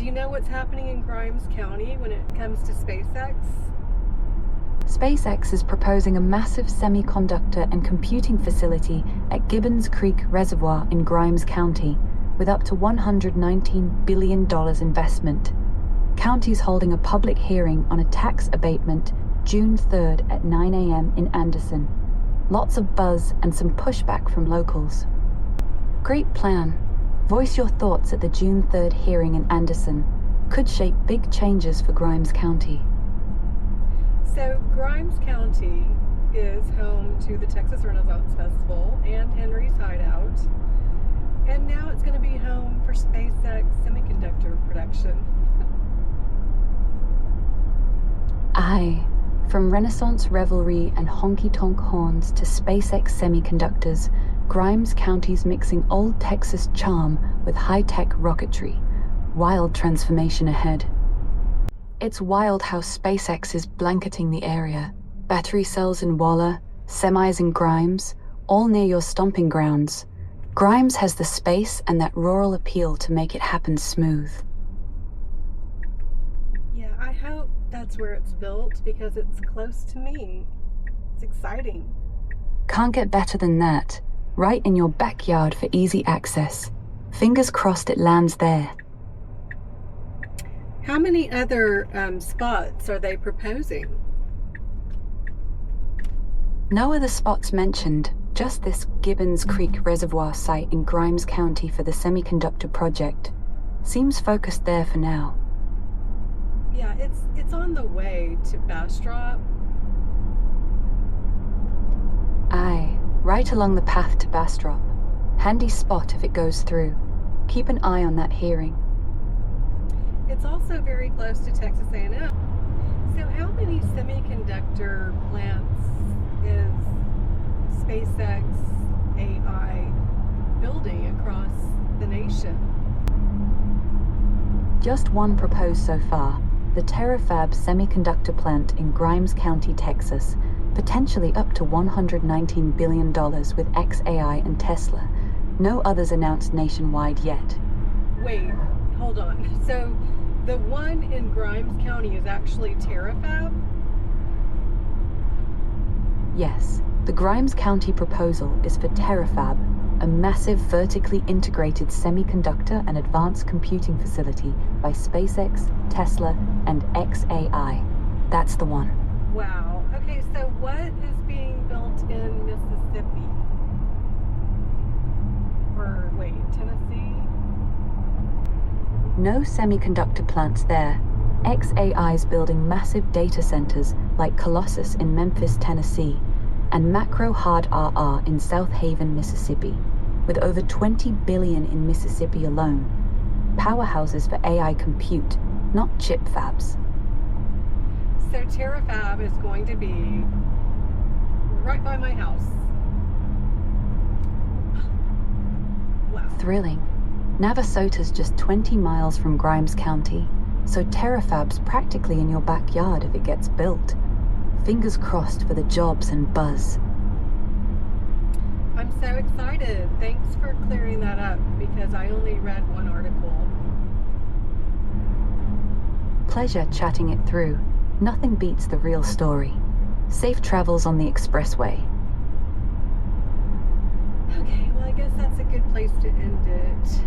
Do you know what's happening in Grimes County when it comes to SpaceX? SpaceX is proposing a massive semiconductor and computing facility at Gibbons Creek Reservoir in Grimes County, with up to $119 billion investment. County's holding a public hearing on a tax abatement June 3rd at 9 a.m. in Anderson. Lots of buzz and some pushback from locals. Great plan. Voice your thoughts at the June 3rd hearing in Anderson. Could shape big changes for Grimes County. So Grimes County is home to the Texas Renaissance Festival and Henry's Hideout. And now it's going to be home for SpaceX semiconductor production. Aye, from Renaissance revelry and honky-tonk horns to SpaceX semiconductors, Grimes County's mixing old Texas charm with high-tech rocketry. Wild transformation ahead. It's wild how SpaceX is blanketing the area. Battery cells in Waller, semis in Grimes, all near your stomping grounds. Grimes has the space and that rural appeal to make it happen smooth. Yeah, I hope that's where it's built because it's close to me. It's exciting. Can't get better than that. Right in your backyard for easy access. Fingers crossed it lands there. How many other spots are they proposing? No other spots mentioned, just this Gibbons Creek Reservoir site in Grimes County for the semiconductor project. Seems focused there for now. Yeah, it's on the way to Bastrop. Aye, right along the path to Bastrop. Handy spot if it goes through. Keep an eye on that hearing. It's also very close to Texas A&M. So how many semiconductor plants is SpaceXAI building across the nation? Just one proposed so far, the Terafab semiconductor plant in Grimes County, Texas, potentially up to $119 billion with XAI and Tesla. No others announced nationwide yet. Wait, hold on. So the one in Grimes County is actually Terafab? Yes, the Grimes County proposal is for Terafab, a massive vertically integrated semiconductor and advanced computing facility by SpaceX, Tesla, and XAI. That's the one. Wow. Okay, so what is being built in Mississippi? Or wait, Tennessee? No semiconductor plants there. XAI's building massive data centers like Colossus in Memphis, Tennessee, and Macro Hard RR in South Haven, Mississippi, with over $20 billion in Mississippi alone. Powerhouses for AI compute, not chip fabs. So Terafab is going to be right by my house. Wow. Thrilling. Navasota's just 20 miles from Grimes County, so Terafab's practically in your backyard if it gets built. Fingers crossed for the jobs and buzz. I'm so excited. Thanks for clearing that up because I only read one article. Pleasure chatting it through. Nothing beats the real story. Safe travels on the expressway. Okay, well I guess that's a good place to end it.